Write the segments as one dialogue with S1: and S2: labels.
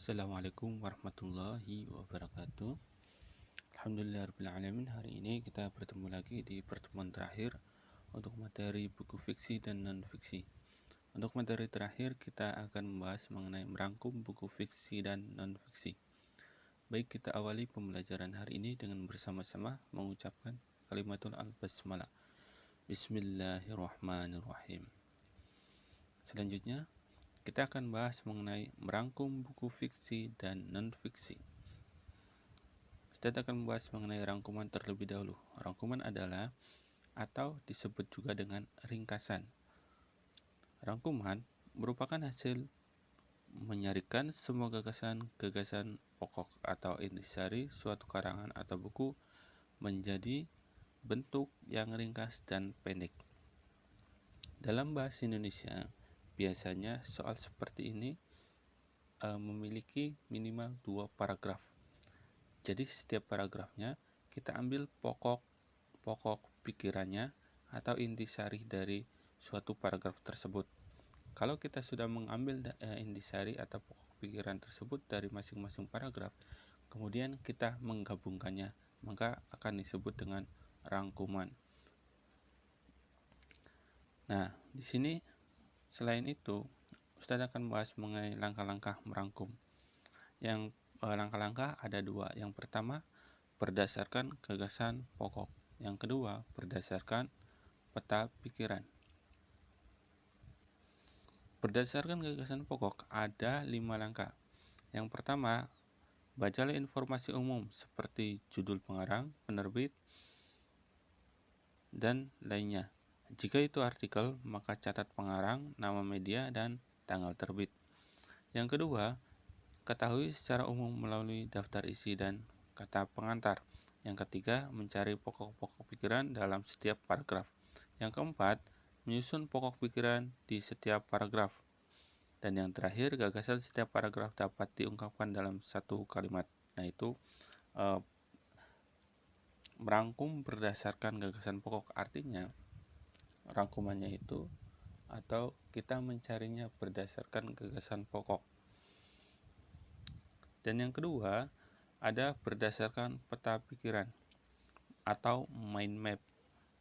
S1: Assalamualaikum warahmatullahi wabarakatuh. Alhamdulillahirrahmanirrahim. Hari ini kita bertemu lagi di pertemuan terakhir untuk materi buku fiksi dan non-fiksi. Untuk materi terakhir kita akan membahas mengenai merangkum buku fiksi dan non-fiksi. Baik, kita awali pembelajaran hari ini dengan bersama-sama mengucapkan kalimatul al-basmalah. Bismillahirrahmanirrahim. Selanjutnya, kita akan bahas mengenai merangkum buku fiksi dan non-fiksi. Kita akan membahas mengenai rangkuman terlebih dahulu. Rangkuman adalah atau disebut juga dengan ringkasan. Rangkuman merupakan hasil menyaringkan semua gagasan pokok atau intisari suatu karangan atau buku menjadi bentuk yang ringkas dan pendek. Dalam bahasa Indonesia, biasanya soal seperti ini memiliki minimal 2 paragraf. Jadi setiap paragrafnya kita ambil pokok pikirannya atau intisari dari suatu paragraf tersebut. Kalau kita sudah mengambil intisari atau pokok pikiran tersebut dari masing-masing paragraf, kemudian kita menggabungkannya, maka akan disebut dengan rangkuman. Nah, di sini selain itu, Ustaz akan membahas mengenai langkah-langkah merangkum. Yang langkah-langkah ada 2. Yang pertama, berdasarkan gagasan pokok. Yang kedua, berdasarkan peta pikiran. Berdasarkan gagasan pokok ada 5 langkah. Yang pertama, bacalah informasi umum seperti judul pengarang, penerbit, dan lainnya. Jika itu artikel, maka catat pengarang, nama media, dan tanggal terbit. Yang kedua, ketahui secara umum melalui daftar isi dan kata pengantar. Yang ketiga, mencari pokok-pokok pikiran dalam setiap paragraf. Yang keempat, menyusun pokok pikiran di setiap paragraf. Dan yang terakhir, gagasan setiap paragraf dapat diungkapkan dalam satu kalimat. Nah, itu merangkum berdasarkan gagasan pokok, artinya rangkumannya itu atau kita mencarinya berdasarkan gagasan pokok. Dan yang kedua, ada berdasarkan peta pikiran atau mind map.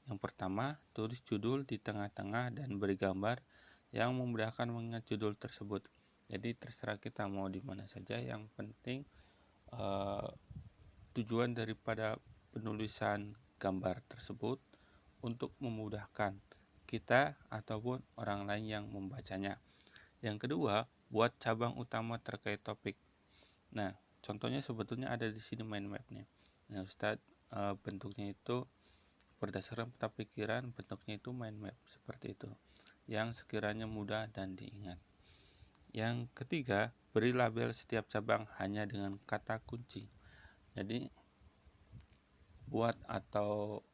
S1: Yang pertama, tulis judul di tengah-tengah dan beri gambar yang memudahkan mengingat judul tersebut. Jadi terserah kita mau di mana saja, yang penting tujuan daripada penulisan gambar tersebut untuk memudahkan kita ataupun orang lain yang membacanya. Yang kedua, buat cabang utama terkait topik. Nah, contohnya sebetulnya ada di sini mind map-nya. Nah, Ustadz, bentuknya itu berdasarkan peta pikiran, bentuknya itu mind map seperti itu, yang sekiranya mudah dan diingat. Yang ketiga, beri label setiap cabang hanya dengan kata kunci. Jadi buat atau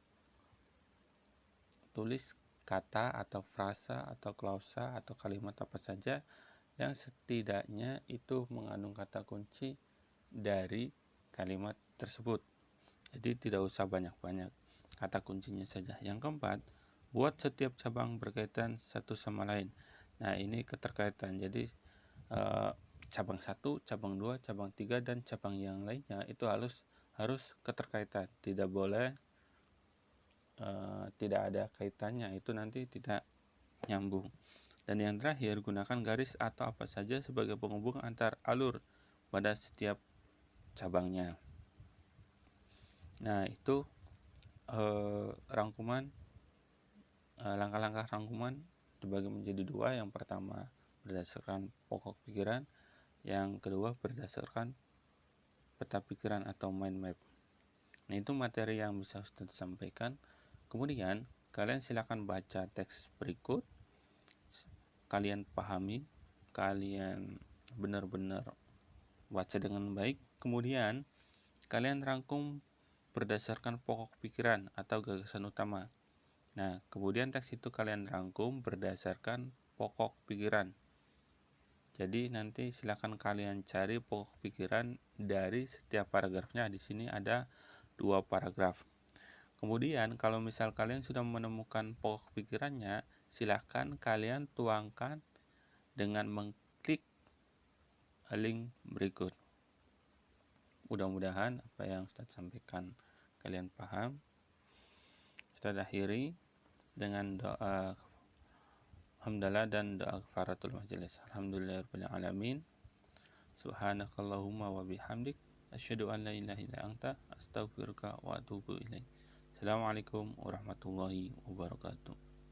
S1: tulis kata atau frasa atau klausa atau kalimat apa saja yang setidaknya itu mengandung kata kunci dari kalimat tersebut. Jadi tidak usah banyak-banyak, kata kuncinya saja. Yang keempat, buat setiap cabang berkaitan satu sama lain. Nah, ini keterkaitan. Jadi cabang 1, cabang 2, cabang 3, dan cabang yang lainnya itu harus keterkaitan. Tidak boleh tidak ada kaitannya, itu nanti tidak nyambung. Dan yang terakhir, gunakan garis atau apa saja sebagai penghubung antar alur pada setiap cabangnya. Nah, itu rangkuman, langkah-langkah rangkuman dibagi menjadi 2. Yang pertama berdasarkan pokok pikiran, yang kedua berdasarkan peta pikiran atau mind map. Nah, itu materi yang bisa Ustaz sampaikan. Kemudian kalian silakan baca teks berikut, kalian pahami, kalian benar-benar baca dengan baik, kemudian kalian rangkum berdasarkan pokok pikiran atau gagasan utama. Nah, kemudian teks itu kalian rangkum berdasarkan pokok pikiran. Jadi nanti silakan kalian cari pokok pikiran dari setiap paragrafnya. Di sini ada 2 paragraf. Kemudian kalau misal kalian sudah menemukan pokok pikirannya, silakan kalian tuangkan dengan mengklik link berikut. Mudah-mudahan apa yang Ustaz sampaikan kalian paham. Ustaz akhiri dengan doa hamdalah dan doa kafaratul majelis. Alhamdulillahirabbil alamin. Subhanakallahumma wa bihamdik asyhadu an la ilaha illa anta astaghfiruka wa atubu ilaik. Assalamualaikum warahmatullahi wabarakatuh.